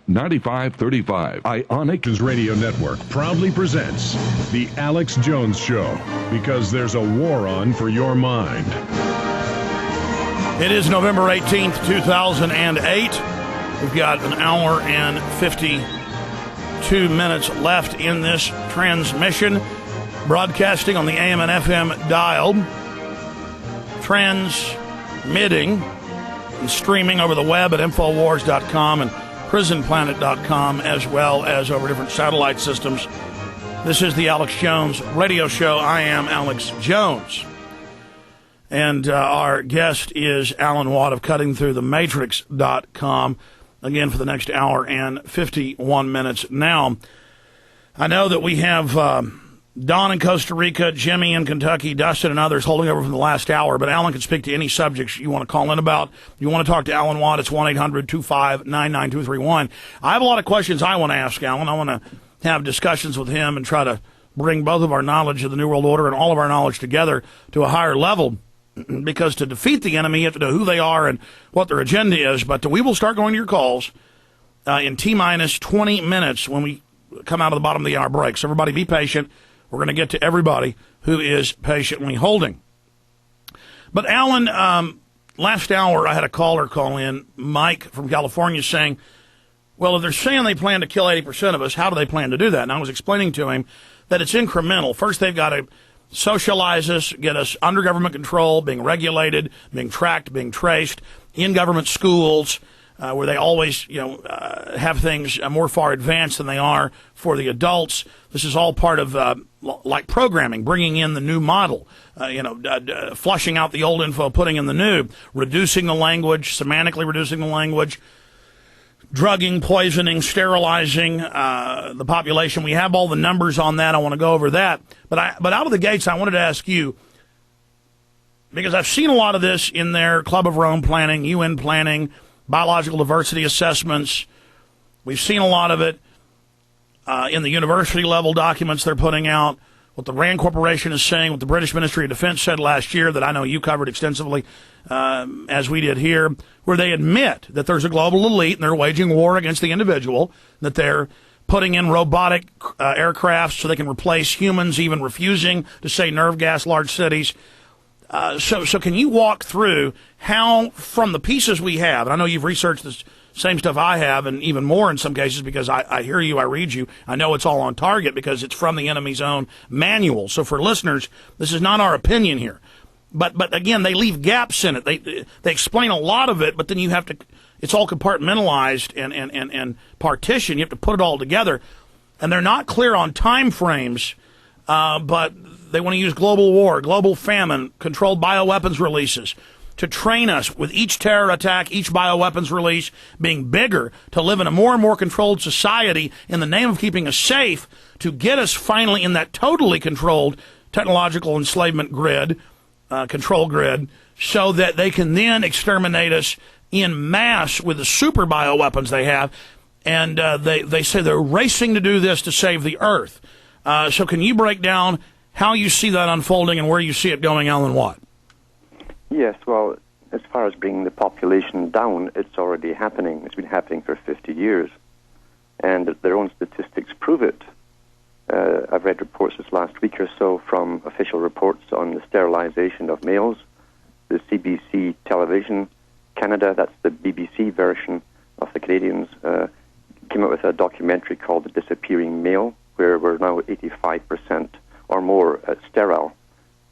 888-999-9535. Ionic Radio Network proudly presents The Alex Jones Show, because there's a war on for your mind. It is November 18th, 2008. We've got an hour and 52 minutes left in this transmission, broadcasting on the AM and FM dial, transmitting and streaming over the web at Infowars.com and PrisonPlanet.com, as well as over different satellite systems. This is the Alex Jones Radio Show. I am Alex Jones. And our guest is Alan Watt of CuttingThroughTheMatrix.com, again for the next hour and 51 minutes. Now, I know that we have Don in Costa Rica, Jimmy in Kentucky, Dustin and others holding over from the last hour, but Alan can speak to any subjects you want to call in about. If you want to talk to Alan Watt, it's 1-800-259-9231. I have a lot of questions I want to ask Alan. I want to have discussions with him and try to bring both of our knowledge of the New World Order and all of our knowledge together to a higher level, because to defeat the enemy, you have to know who they are and what their agenda is. But we will start going to your calls in T-minus 20 minutes when we come out of the bottom of the hour break. So everybody be patient. We're going to get to everybody who is patiently holding. But Alan, last hour I had a caller call in, Mike from California, saying, well, if they're saying they plan to kill 80% of us, how do they plan to do that? And I was explaining to him that it's incremental. First, they've got to socialize us, get us under government control, being regulated, being tracked, being traced, in government schools, where they always, have things more far advanced than they are for the adults. This is all part of, like programming, bringing in the new model, flushing out the old info, putting in the new, reducing the language, semantically reducing the language, drugging, poisoning, sterilizing the population. We have all the numbers on that. I want to go over that. But out of the gates, I wanted to ask you, because I've seen a lot of this in their Club of Rome planning, UN planning, biological diversity assessments. We've seen a lot of it in the university level documents they're putting out, what the RAND Corporation is saying, what the British Ministry of Defense said last year that I know you covered extensively, as we did here, where they admit that there's a global elite and they're waging war against the individual, that they're putting in robotic aircraft so they can replace humans, even refusing to say nerve gas large cities. So can you walk through how, from the pieces we have, and I know you've researched this same stuff I have, and even more in some cases, because I hear you, I read you, I know it's all on target because it's from the enemy's own manual. So for listeners, this is not our opinion here. But again, they leave gaps in it. They explain a lot of it, but then you have to, it's all compartmentalized and partitioned. You have to put it all together. And they're not clear on time frames, but they want to use global war, global famine, controlled bioweapons releases to train us with each terror attack, each bioweapons release being bigger, to live in a more and more controlled society in the name of keeping us safe, to get us finally in that totally controlled technological enslavement grid, control grid, so that they can then exterminate us in mass with the super bioweapons they have. And they say they're racing to do this to save the earth. So can you break down how you see that unfolding and where you see it going, Alan Watt? Yes, well, as far as bringing the population down, it's already happening. It's been happening for 50 years. And their own statistics prove it. I've read reports this last week or so from official reports on the sterilization of males. The CBC television, Canada, that's the BBC version of the Canadians, came up with a documentary called The Disappearing Male, where we're now 85% or more sterile.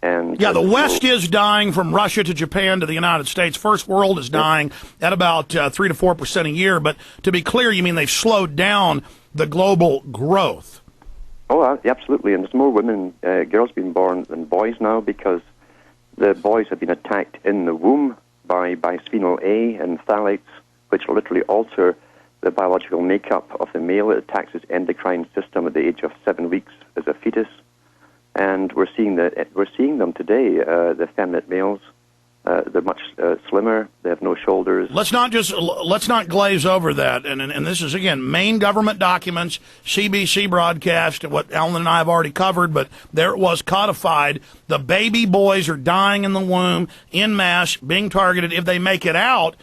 And yeah, the West is dying from Russia to Japan to the United States. First world is dying at about 3 to 4% a year. But to be clear, you mean they've slowed down the global growth? Oh, absolutely. And there's more women, girls being born than boys now, because the boys have been attacked in the womb by bisphenol A and phthalates, which literally alter the biological makeup of the male. It attacks his endocrine system at the age of 7 weeks as a fetus. And we're seeing them today. The feminine males, they're much slimmer. They have no shoulders. Let's not glaze over that. And this is again main government documents, CBC broadcast, what Alan and I have already covered. But there it was codified. The baby boys are dying in the womb in mass, being targeted. If they make it out,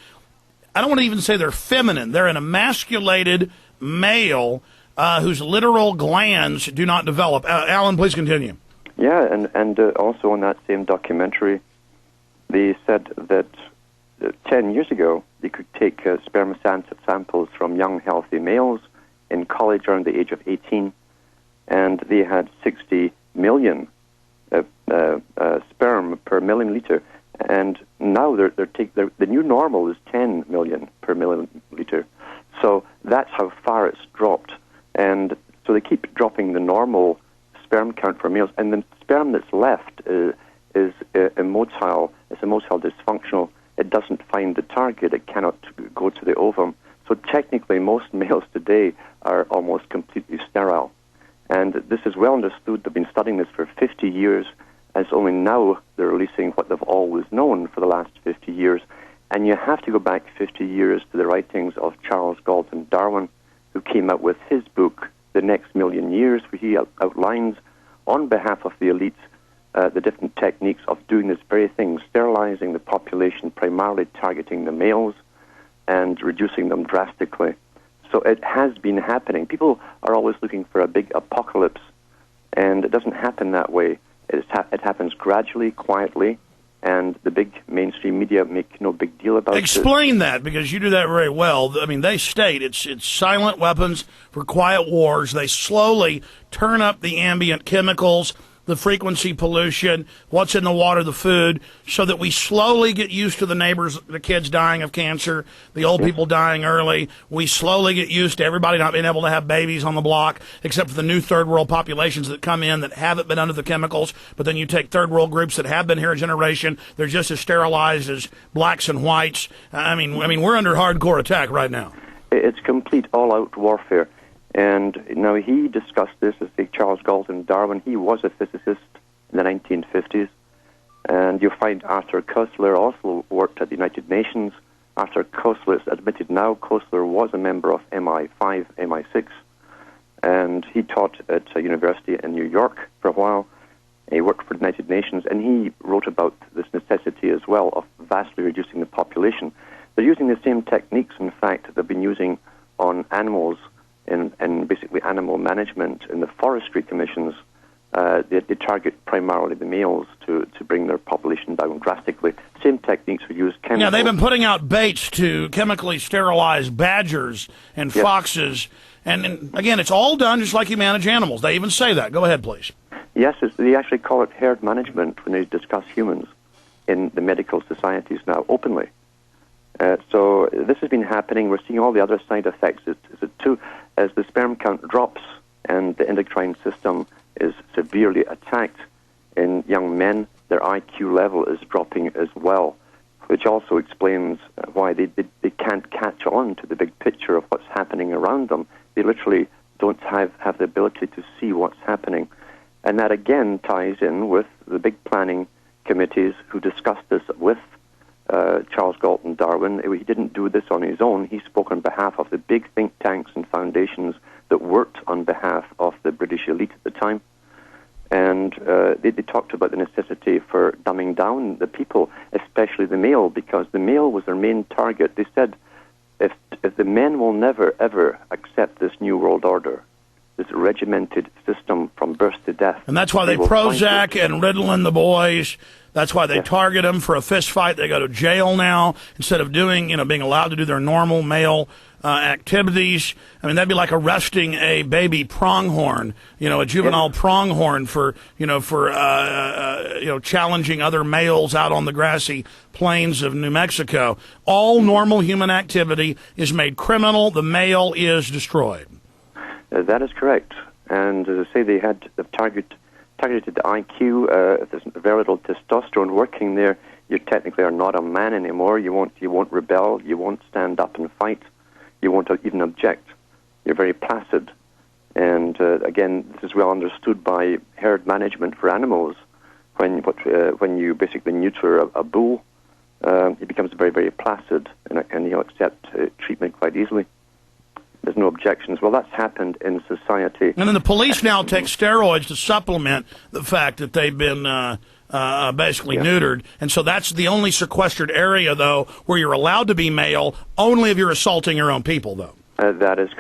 I don't want to even say they're feminine. They're an emasculated male whose literal glands do not develop. Alan, please continue. Yeah, and also in that same documentary, they said that 10 years ago, they could take sperm samples from young, healthy males in college around the age of 18, and they had 60 million sperm per milliliter. And now the new normal is 10 million per milliliter. So that's how far it's dropped. And so they keep dropping the normal sperm count for males, and the sperm that's left is immotile. It's immotile, dysfunctional. It doesn't find the target. It cannot go to the ovum. So technically, most males today are almost completely sterile. And this is well understood. They've been studying this for 50 years, and it's only now they're releasing what they've always known for the last 50 years. And you have to go back 50 years to the writings of Charles Galton Darwin, who came out with his book, The Next Million Years, where he outlines, on behalf of the elites, the different techniques of doing this very thing, sterilizing the population, primarily targeting the males, and reducing them drastically. So it has been happening. People are always looking for a big apocalypse, and it doesn't happen that way. It happens gradually, quietly, and the big mainstream media make no big deal about it. Explain that, because you do that very well. I mean, they state it's silent weapons for quiet wars. They slowly turn up the ambient chemicals, the frequency pollution, what's in the water, the food, so that we slowly get used to the neighbors, the kids dying of cancer, the old people dying early. We slowly get used to everybody not being able to have babies on the block, except for the new third world populations that come in that haven't been under the chemicals. But then you take third world groups that have been here a generation, they're just as sterilized as blacks and whites. I mean, we're under hardcore attack right now. It's complete all-out warfare. And now he discussed this as Charles Galton Darwin. He was a physicist in the 1950s. And you'll find Arthur Koestler also worked at the United Nations. Arthur Koestler is admitted now. Koestler was a member of MI5, MI6. And he taught at a university in New York for a while. He worked for the United Nations. And he wrote about this necessity as well of vastly reducing the population. They're using the same techniques, in fact, that they've been using on animals in basically animal management in the forestry commissions. They target primarily the males to bring their population down drastically. Same techniques are used. Yeah, they've been putting out baits to chemically sterilize badgers and foxes. And again, it's all done just like you manage animals. They even say that. Go ahead, please. Yes, they actually call it herd management when they discuss humans in the medical societies now openly. So this has been happening. We're seeing all the other side effects. As the sperm count drops and the endocrine system is severely attacked in young men, their IQ level is dropping as well, which also explains why they can't catch on to the big picture of what's happening around them. They literally don't have the ability to see what's happening. And that again ties in with the big planning committees who discussed this with Charles Galton Darwin. He didn't do this on his own. He spoke on behalf of the big think tanks and foundations that worked on behalf of the British elite at the time. And they talked about the necessity for dumbing down the people, especially the male, because the male was their main target. They said, if the men will never, ever accept this new world order, this regimented system from birth to death. And that's why they Prozac and Ritalin the boys. That's why they target them for a fist fight. They go to jail now instead of being allowed to do their normal male activities. I mean, that'd be like arresting a baby pronghorn, a juvenile pronghorn for challenging other males out on the grassy plains of New Mexico. All normal human activity is made criminal. The male is destroyed. That is correct. And as I say, they've targeted the IQ. If there's very little testosterone working there, you technically are not a man anymore. You won't rebel. You won't stand up and fight. You won't even object. You're very placid. And again, this is well understood by herd management for animals. When you basically neuter a bull, he becomes very, very placid, and he'll accept treatment quite easily. There's no objections. Well, that's happened in society. And then the police now take steroids to supplement the fact that they've been basically neutered. And so that's the only sequestered area, though, where you're allowed to be male, only if you're assaulting your own people, though. That is